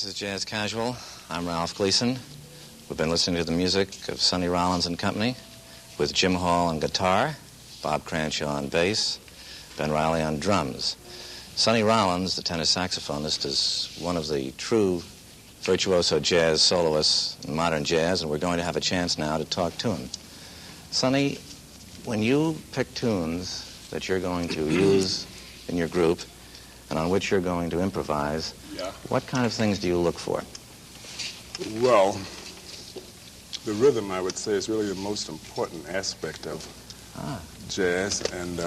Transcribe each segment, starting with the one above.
This is Jazz Casual. I'm Ralph Gleason. We've been listening to the music of Sonny Rollins and Company with Jim Hall on guitar, Bob Cranshaw on bass, Ben Riley on drums. Sonny Rollins, the tenor saxophonist, is one of the true virtuoso jazz soloists in modern jazz, and we're going to have a chance now to talk to him. Sonny, when you pick tunes that you're going to use in your group, and on which you're going to improvise, Yeah. what kind of things do you look for? Well, the rhythm, I would say, is really the most important aspect of jazz, and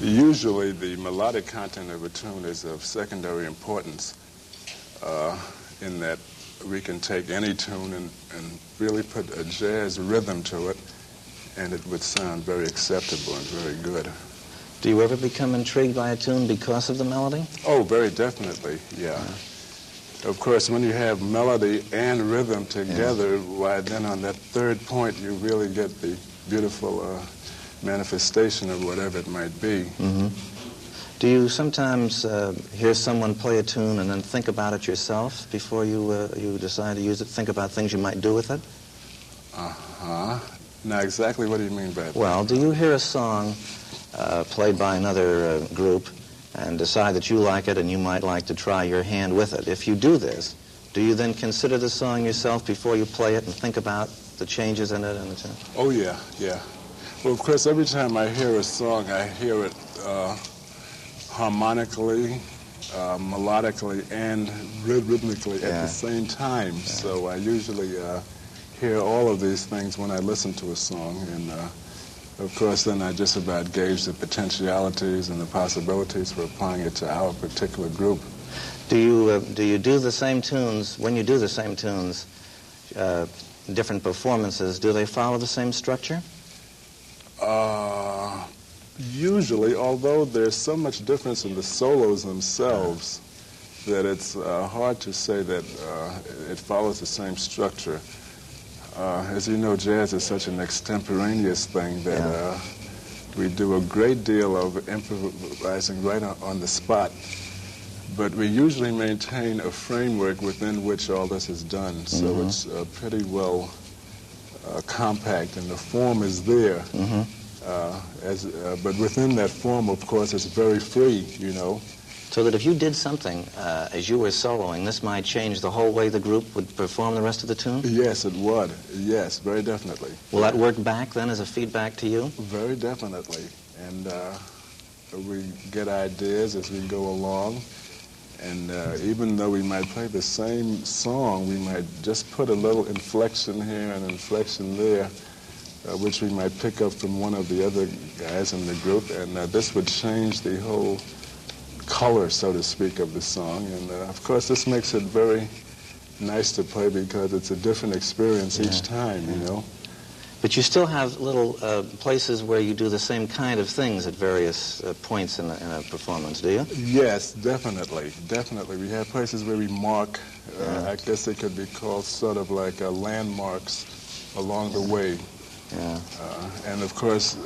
usually the melodic content of a tune is of secondary importance in that we can take any tune and really put a jazz rhythm to it, and it would sound very acceptable and very good. Do you ever become intrigued by a tune because of the melody? Oh, very definitely, yeah. Of course, when you have melody and rhythm together, why then on that third point you really get the beautiful manifestation of whatever it might be. Mm-hmm. Do you sometimes hear someone play a tune and then think about it yourself before you decide to use it? Think about things you might do with it? Uh-huh. Now, exactly what do you mean by that? Well, do you hear a song played by another group and decide that you like it and you might like to try your hand with it? If you do this, do you then consider the song yourself before you play it and think about the changes in it and the tune? Oh, yeah, yeah. Well, of course, every time I hear a song, I hear it harmonically, melodically, and rhythmically at the same time. Yeah. So I usually hear all of these things when I listen to a song, and of course then I just about gauge the potentialities and the possibilities for applying it to our particular group. Do you do the same tunes, when you do the same tunes, different performances, do they follow the same structure? Usually, although there's so much difference in the solos themselves that it's hard to say that it follows the same structure. As you know, jazz is such an extemporaneous thing that we do a great deal of improvising right on the spot, but we usually maintain a framework within which all this is done, so it's pretty well compact, and the form is there. But within that form, of course, it's very free, you know. So that if you did something as you were soloing, this might change the whole way the group would perform the rest of the tune? Yes, it would. Yes, very definitely. Will that work back then as a feedback to you? Very definitely. And we get ideas as we go along. And even though we might play the same song, we might just put a little inflection here and inflection there, which we might pick up from one of the other guys in the group. And this would change the whole color, so to speak, of the song. And of course, this makes it very nice to play because it's a different experience each time, you know. But you still have little places where you do the same kind of things at various points in a performance, do you? Yes, definitely, definitely. We have places where we mark, I guess they could be called sort of like landmarks along the way. Yeah. And of course,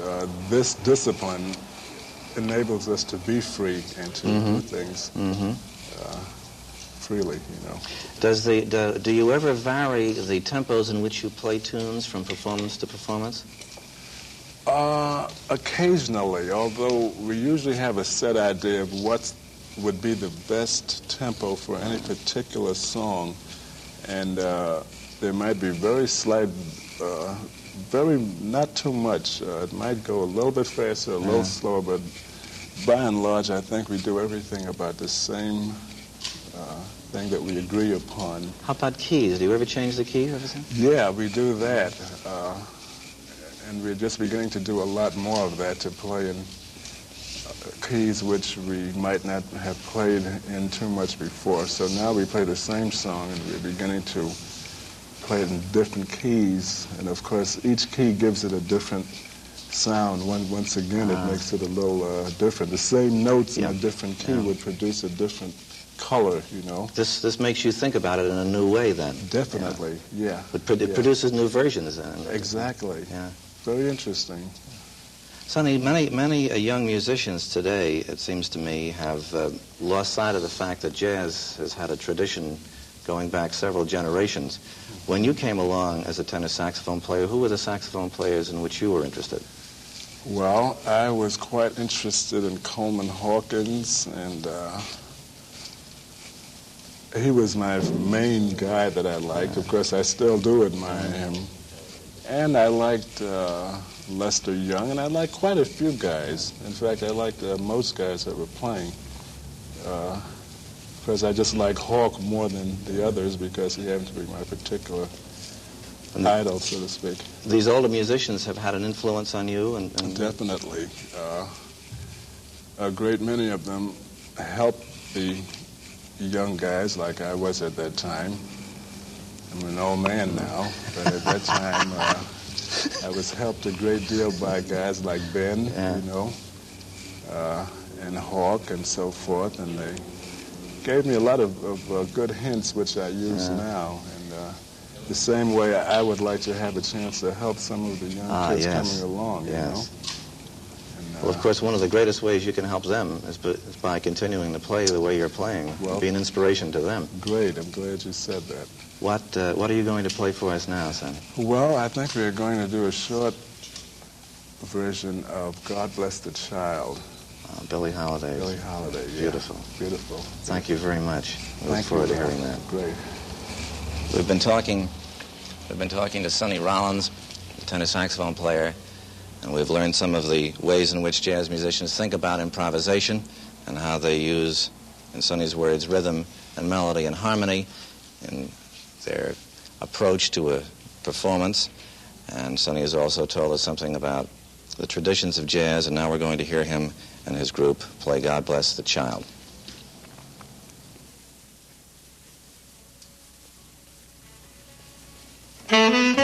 this discipline enables us to be free and to do things freely, you know. Do you ever vary the tempos in which you play tunes from performance to performance? Occasionally, although we usually have a set idea of what would be the best tempo for any particular song, and there might be very slight, not too much. It might go a little bit faster, a little slower, but by and large, I think we do everything about the same thing that we agree upon. How about keys? Do you ever change the key or everything? Yeah, we do that. And we're just beginning to do a lot more of that, to play in keys which we might not have played in too much before. So now we play the same song and we're beginning to play it in different keys. And of course, each key gives it a different sound. Once again, it makes it a little different. The same notes in a different key would produce a different color, you know. This makes you think about it in a new way then. Definitely, yeah. It produces new versions then. Exactly. Yeah. Very interesting. Sonny, many young musicians today, it seems to me, have lost sight of the fact that jazz has had a tradition going back several generations. When you came along as a tenor saxophone player, who were the saxophone players in which you were interested? Well, I was quite interested in Coleman Hawkins, and he was my main guy that I liked. Of course, I still do admire him. And I liked Lester Young, and I liked quite a few guys. In fact, I liked most guys that were playing. Because I just like Hawk more than the others because he happens to be my particular idol, so to speak. These older musicians have had an influence on you? And Definitely. A great many of them helped the young guys like I was at that time. I'm an old man now, but at that time I was helped a great deal by guys like Ben, you know, and Hawk and so forth, and they gave me a lot of good hints which I use now. And the same way I would like to have a chance to help some of the young kids coming along, you know. Well, of course, one of the greatest ways you can help them is by continuing to play the way you're playing, be an inspiration to them. Great. I'm glad you said that. What are you going to play for us now, son? Well, I think we're going to do a short version of God Bless the Child. Billie Holiday. Billie Holiday, yeah. Beautiful. Beautiful. Thank you very much. We look forward to hearing that. Great. We've been talking to Sonny Rollins, the tenor saxophone player, and we've learned some of the ways in which jazz musicians think about improvisation and how they use, in Sonny's words, rhythm and melody and harmony in their approach to a performance. And Sonny has also told us something about the traditions of jazz, and now we're going to hear him and his group play God Bless the Child. Mm-hmm.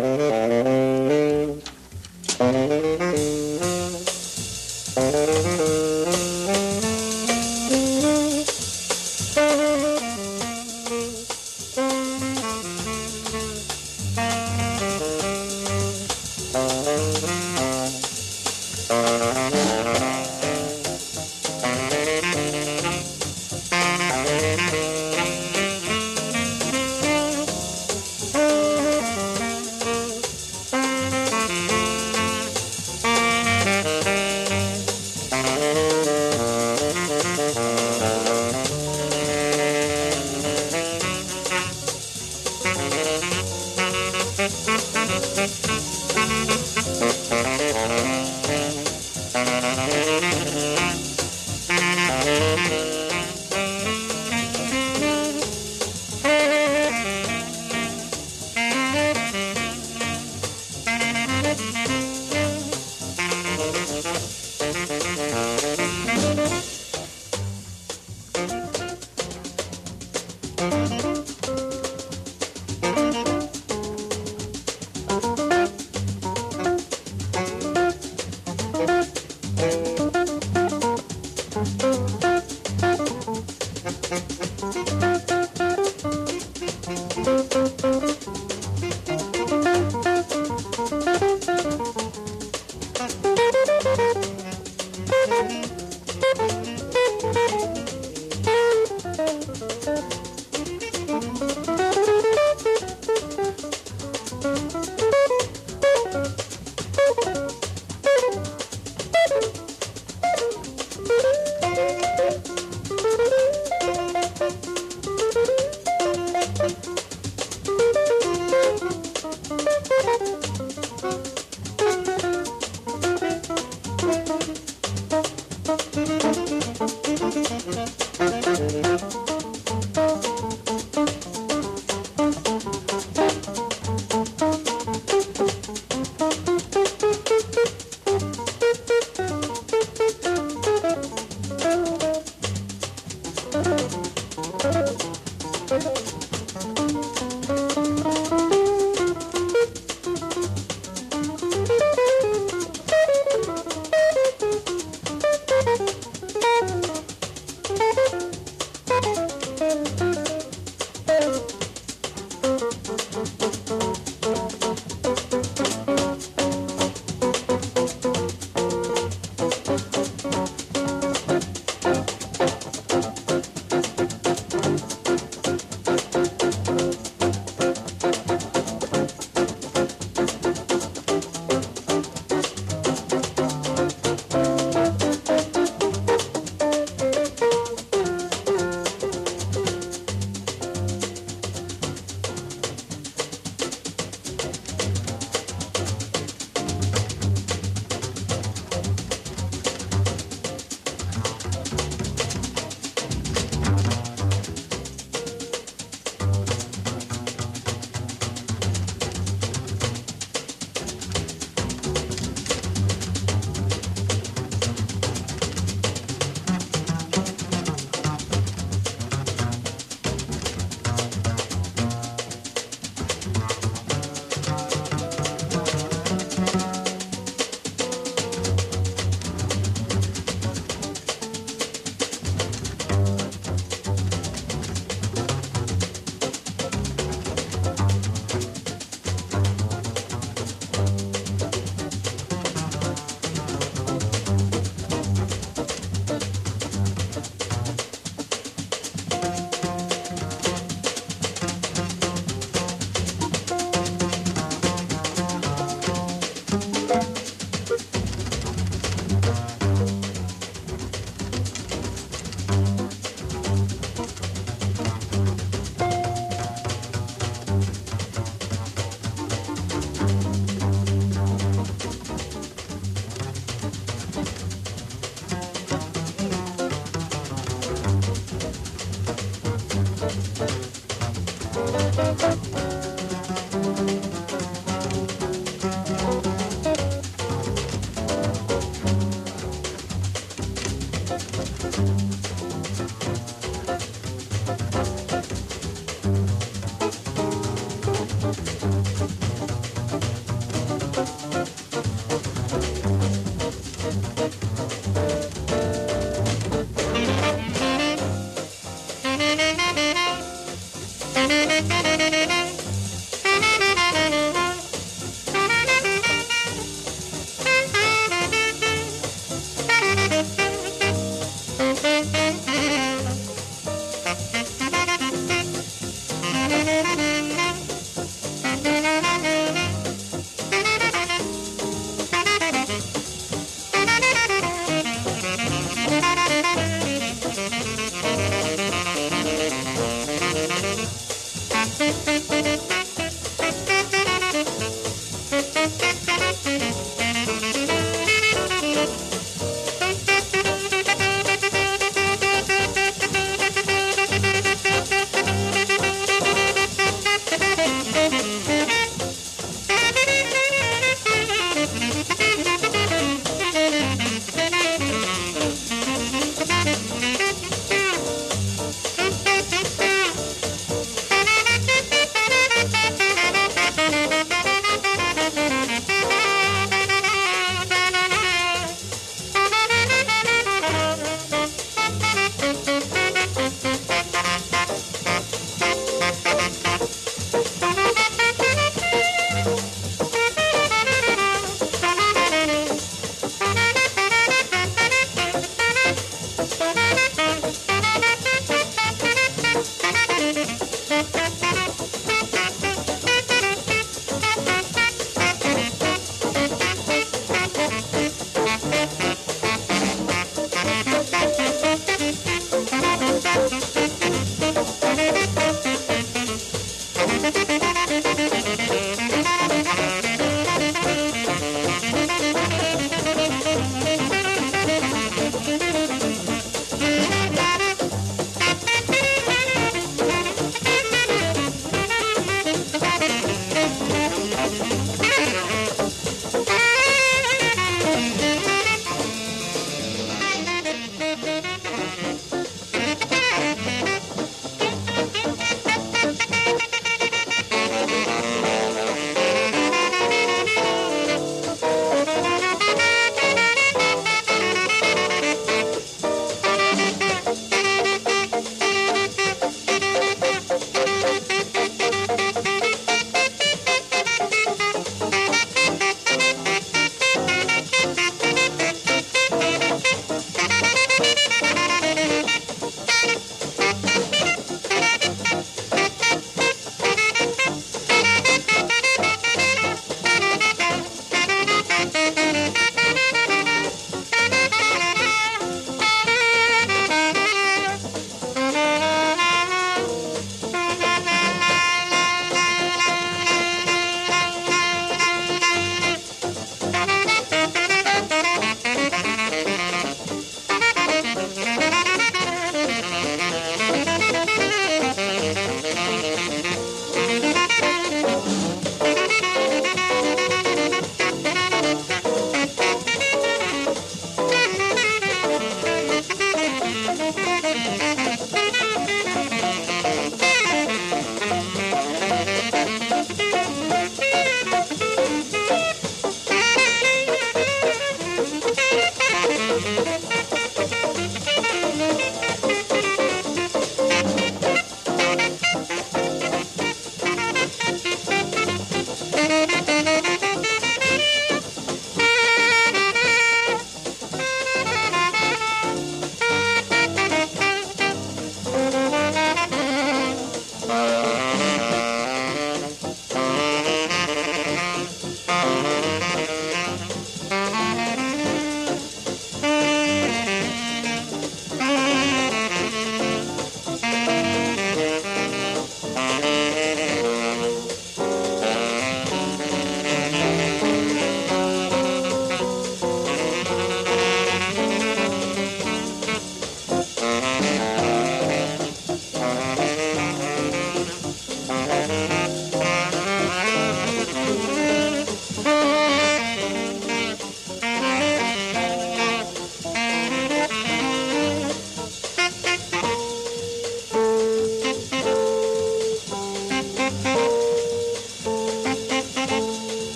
Thank